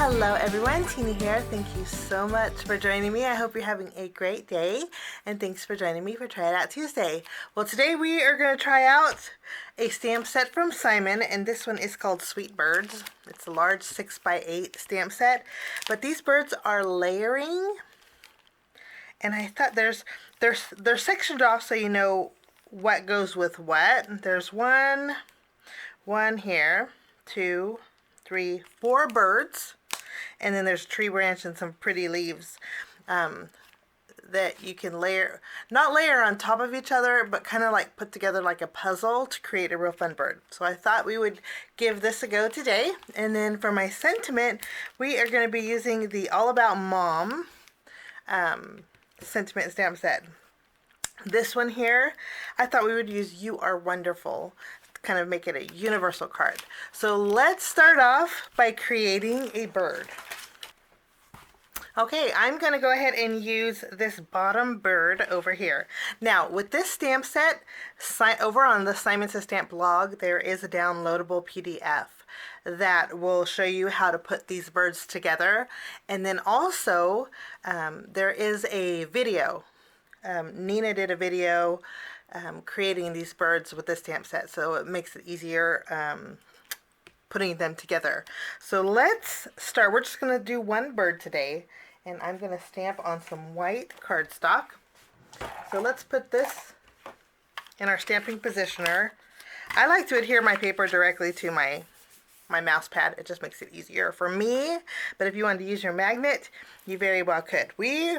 Hello everyone, Tina here. Thank you so much for joining me. I hope you're having a great day, and thanks for joining me for Try It Out Tuesday. Well, today we are going to try out a stamp set from Simon, and this one is called Sweet Birds. It's a large 6x8 stamp set, but these birds are layering, and I thought they're sectioned off so you know what goes with what. There's one here, 2, 3, 4 birds. And then there's a tree branch and some pretty leaves that you can not layer on top of each other, but kind of like put together like a puzzle to create a real fun bird. So I thought we would give this a go today. And then for my sentiment, we are going to be using the All About Mom sentiment stamp set. This one here, I thought we would use You Are Wonderful, kind of make it a universal card. So let's start off by creating a bird. Okay, I'm going to go ahead and use this bottom bird over here. Now, with this stamp set, over on the Simon Says Stamp blog, there is a downloadable PDF that will show you how to put these birds together. And then also, there is a video. Nina did a video creating these birds with this stamp set, so it makes it easier putting them together. So let's start. We're just going to do one bird today, and I'm going to stamp on some white cardstock. So let's put this in our stamping positioner. I like to adhere my paper directly to my mouse pad. It just makes it easier for me, but if you wanted to use your magnet, you very well could. We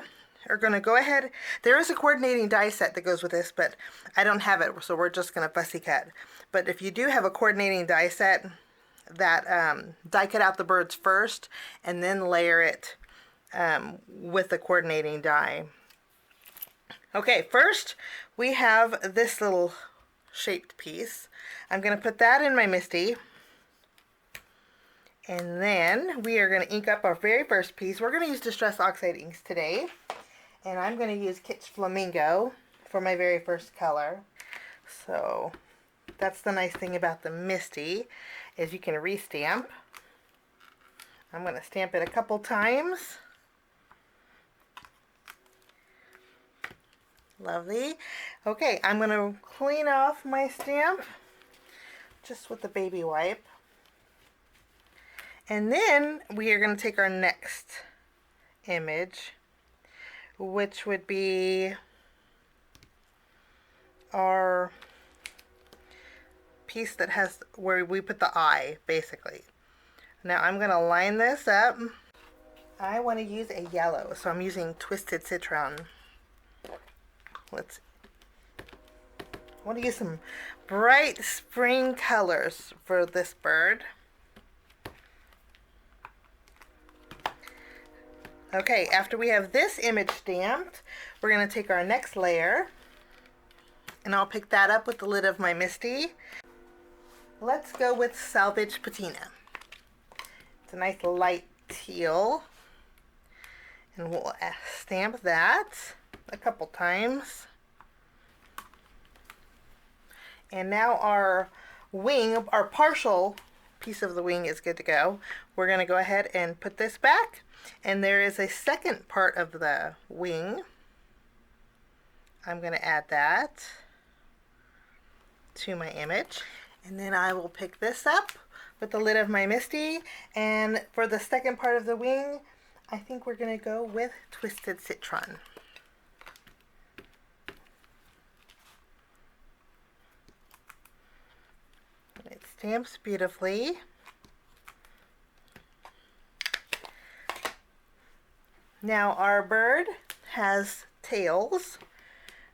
are going to go ahead. There is a coordinating die set that goes with this, but I don't have it, so we're just going to fussy cut. But if you do have a coordinating die set, that die cut out the birds first and then layer it with the coordinating die. Okay, first we have this little shaped piece. I'm going to put that in my MISTI. And then we are going to ink up our very first piece. We're going to use Distress Oxide inks today. And I'm going to use Kitsch Flamingo for my very first color. So that's the nice thing about the MISTI, is you can restamp. I'm going to stamp it a couple times. Lovely. Okay, I'm going to clean off my stamp just with the baby wipe. And then we are going to take our next image, which would be our piece that has where we put the eye, basically. Now I'm going to line this up. I want to use a yellow, so I'm using Twisted Citron. I want to use some bright spring colors for this bird. Okay, after we have this image stamped, we're going to take our next layer, and I'll pick that up with the lid of my MISTI. Let's go with Salvage Patina. It's a nice light teal, and we'll stamp that a couple times. And now our wing, our partial piece of the wing is good to go. We're going to go ahead and put this back. And there is a second part of the wing. I'm going to add that to my image. And then I will pick this up with the lid of my MISTI. And for the second part of the wing, I think we're going to go with Twisted Citron. It stamps beautifully. Now our bird has tails,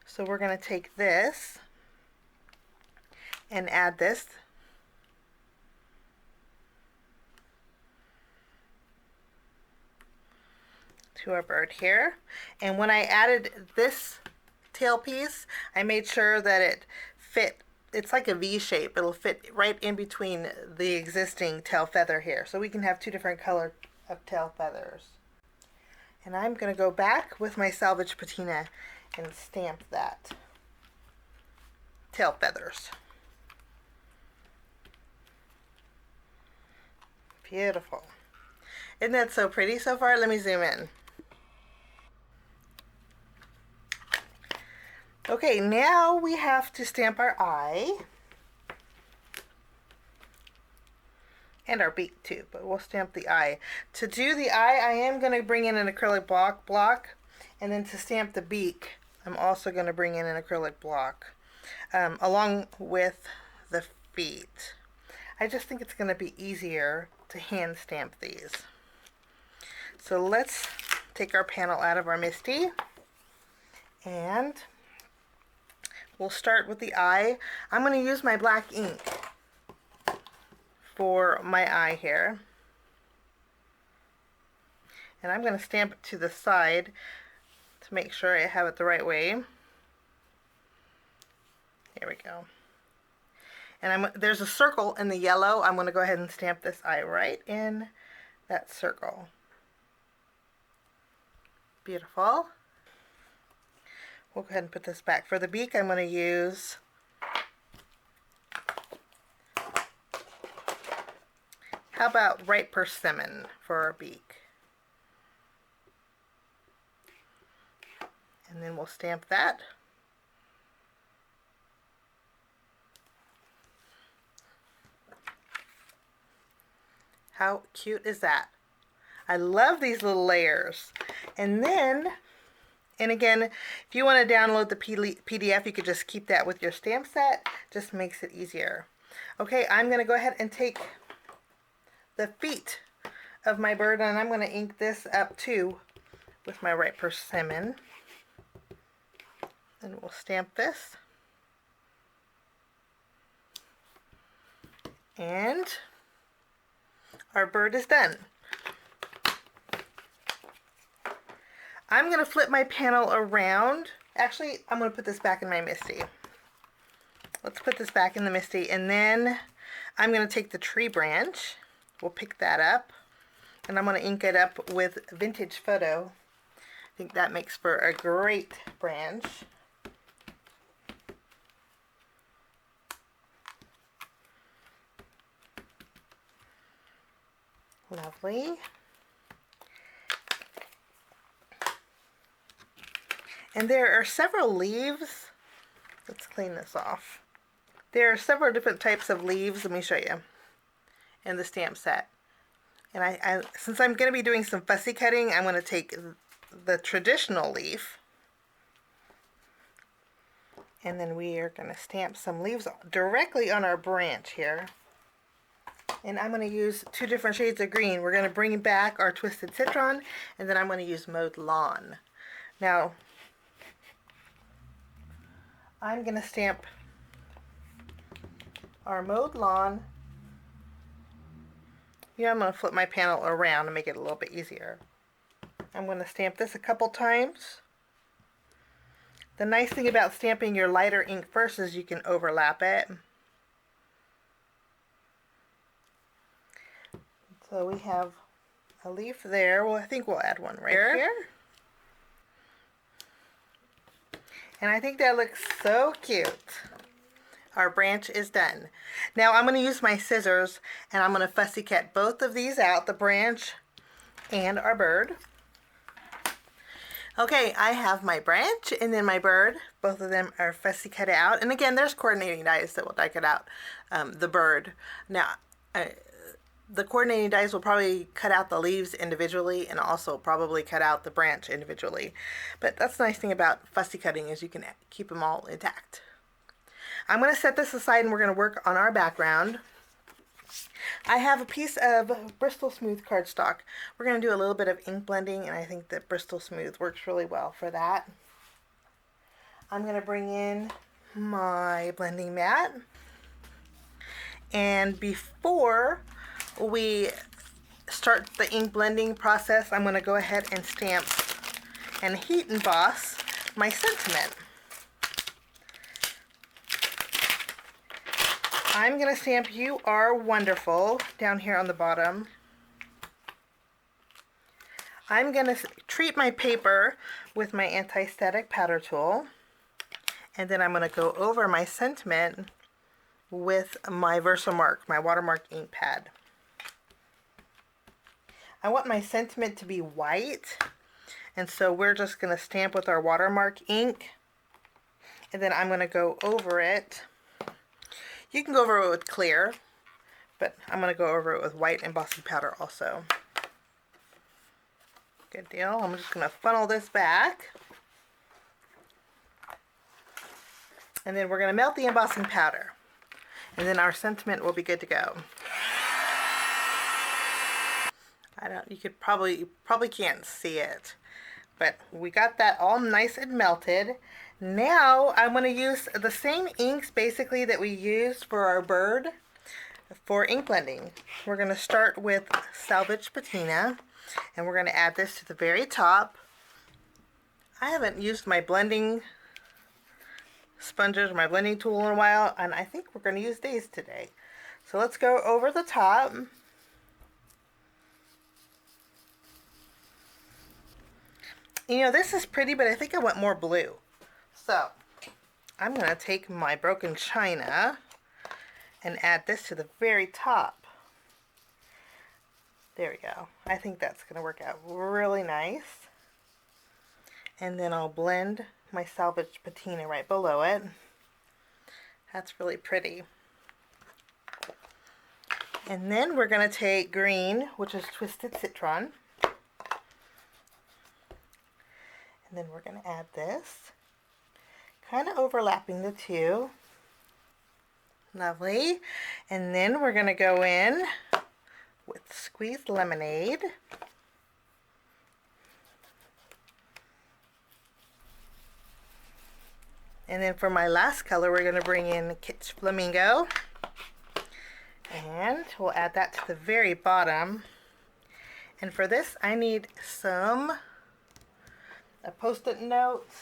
so we're going to take this and add this to our bird here. And when I added this tail piece, I made sure that it fit. It's like a V shape. It'll fit right in between the existing tail feather here, so we can have two different colors of tail feathers. And I'm going to go back with my Salvage Patina and stamp that tail feathers. Beautiful. Isn't that so pretty so far? Let me zoom in. Okay, now we have to stamp our eye. And our beak too, but we'll stamp the eye. To do the eye, I am going to bring in an acrylic block, and then to stamp the beak, I'm also going to bring in an acrylic block, along with the feet. I just think it's going to be easier to hand stamp these. So let's take our panel out of our MISTI, and we'll start with the eye. I'm going to use my black ink for my eye here, and I'm going to stamp it to the side to make sure I have it the right way. There we go. And there's a circle in the yellow. I'm going to go ahead and stamp this eye right in that circle. Beautiful. We'll go ahead and put this back. For the beak, I'm going to use how about ripe persimmon for our beak? And then we'll stamp that. How cute is that? I love these little layers. And then, and again, if you want to download the PDF, you could just keep that with your stamp set. Just makes it easier. Okay, I'm going to go ahead and take the feet of my bird, and I'm going to ink this up too with my ripe persimmon. And we'll stamp this. And our bird is done. I'm going to flip my panel around. Actually, I'm going to put this back in my MISTI. Let's put this back in the MISTI, and then I'm going to take the tree branch. We'll pick that up, and I'm going to ink it up with Vintage Photo. I think that makes for a great branch. Lovely. And there are several leaves. Let's clean this off. There are several different types of leaves. Let me show you in the stamp set. And since I'm going to be doing some fussy cutting, I'm going to take the traditional leaf, and then we are going to stamp some leaves directly on our branch here. And I'm going to use 2 different shades of green. We're going to bring back our Twisted Citron, and then I'm going to use Mowed Lawn. Now, I'm going to stamp our Mowed Lawn. Yeah, I'm going to flip my panel around and make it a little bit easier. I'm going to stamp this a couple times. The nice thing about stamping your lighter ink first is you can overlap it. So we have a leaf there. Well, I think we'll add one right here. And I think that looks so cute. Our branch is done. Now I'm going to use my scissors, and I'm going to fussy cut both of these out, the branch and our bird. Okay, I have my branch and then my bird. Both of them are fussy cut out. And again, there's coordinating dies that will die cut out the bird. Now, the coordinating dies will probably cut out the leaves individually and also probably cut out the branch individually. But that's the nice thing about fussy cutting is you can keep them all intact. I'm going to set this aside and we're going to work on our background. I have a piece of Bristol Smooth cardstock. We're going to do a little bit of ink blending, and I think that Bristol Smooth works really well for that. I'm going to bring in my blending mat. And before we start the ink blending process, I'm going to go ahead and stamp and heat emboss my sentiment. I'm going to stamp "You Are Wonderful" down here on the bottom. I'm going to treat my paper with my anti-static powder tool. And then I'm going to go over my sentiment with my Versamark, my watermark ink pad. I want my sentiment to be white, and so we're just going to stamp with our watermark ink, and then I'm going to go over it. You can go over it with clear, but I'm going to go over it with white embossing powder also. Good deal. I'm just going to funnel this back. And then we're going to melt the embossing powder. And then our sentiment will be good to go. You probably can't see it. But we got that all nice and melted. Now I'm going to use the same inks basically that we used for our bird for ink blending. We're going to start with Salvage Patina, and we're going to add this to the very top. I haven't used my blending sponges or my blending tool in a while, and I think we're going to use these today. So let's go over the top. You know, this is pretty, but I think I want more blue. So I'm going to take my broken china and add this to the very top. There we go. I think that's going to work out really nice. And then I'll blend my Salvage Patina right below it. That's really pretty. And then we're going to take green, which is Twisted Citron. And then we're going to add this, kind of overlapping the two. Lovely. And then we're going to go in with Squeezed Lemonade. And then for my last color, we're going to bring in Kitsch Flamingo. And we'll add that to the very bottom. And for this, I need some Post-it notes.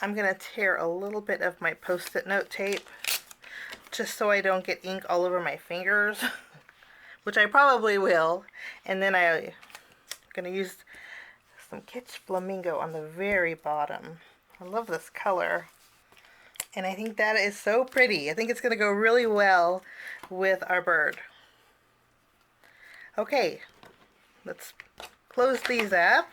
I'm going to tear a little bit of my Post-it note tape just so I don't get ink all over my fingers, which I probably will. And then I'm going to use some Kitsch Flamingo on the very bottom. I love this color, and I think that is so pretty. I think it's going to go really well with our bird. Okay, let's close these up.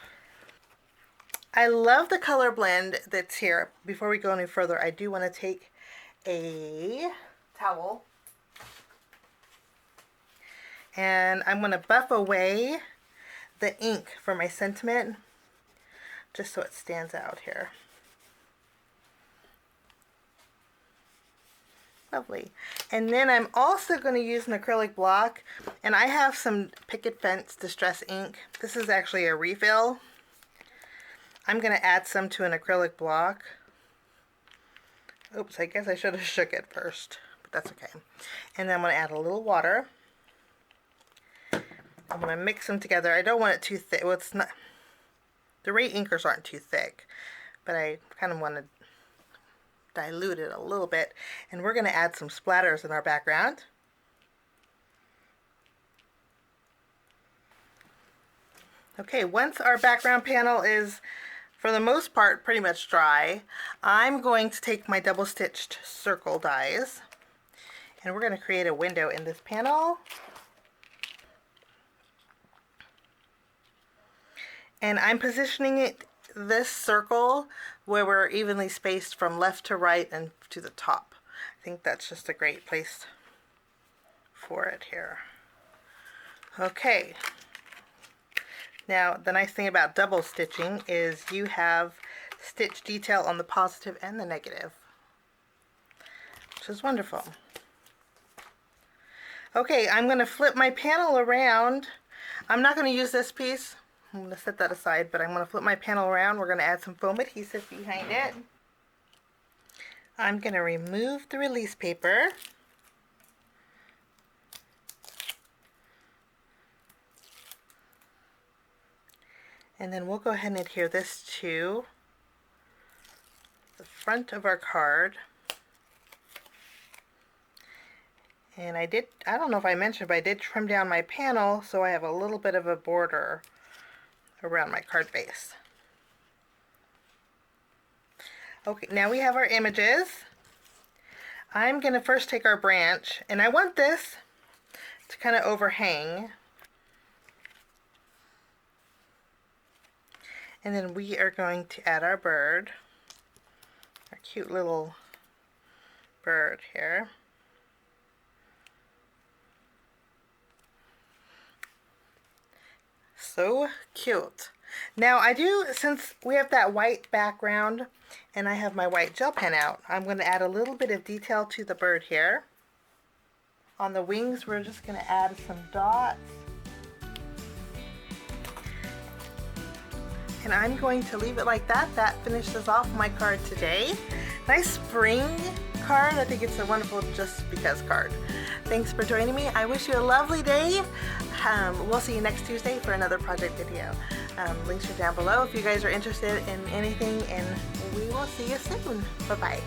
I love the color blend that's here. Before we go any further, I do want to take a towel and I'm going to buff away the ink from my sentiment just so it stands out here. Lovely. And then I'm also going to use an acrylic block, and I have some Picket Fence Distress ink. This is actually a refill. I'm going to add some to an acrylic block. Oops, I guess I should have shook it first, but that's okay. And then I'm going to add a little water. I'm going to mix them together. I don't want it too thick. Well, it's not. The Ray inkers aren't too thick, but I kind of want to dilute it a little bit. And we're going to add some splatters in our background. Okay, once our background panel is, for the most part, pretty much dry, I'm going to take my double-stitched circle dies, and we're going to create a window in this panel. And I'm positioning this circle where we're evenly spaced from left to right and to the top. I think that's just a great place for it here. Okay. Now, the nice thing about double stitching is you have stitch detail on the positive and the negative, which is wonderful. Okay, I'm going to flip my panel around. I'm not going to use this piece. I'm going to set that aside, but I'm going to flip my panel around. We're going to add some foam adhesive behind it. I'm going to remove the release paper. And then we'll go ahead and adhere this to the front of our card. And I don't know if I mentioned, but I did trim down my panel so I have a little bit of a border around my card base. Okay, now we have our images. I'm going to first take our branch, and I want this to kind of overhang. And then we are going to add our bird, our cute little bird here. So cute. Now I do, since we have that white background and I have my white gel pen out, I'm going to add a little bit of detail to the bird here. On the wings, we're just going to add some dots. And I'm going to leave it like that. That finishes off my card today. Nice spring card. I think it's a wonderful just because card. Thanks for joining me. I wish you a lovely day. We'll see you next Tuesday for another project video. Links are down below if you guys are interested in anything, and we will see you soon. Bye-bye.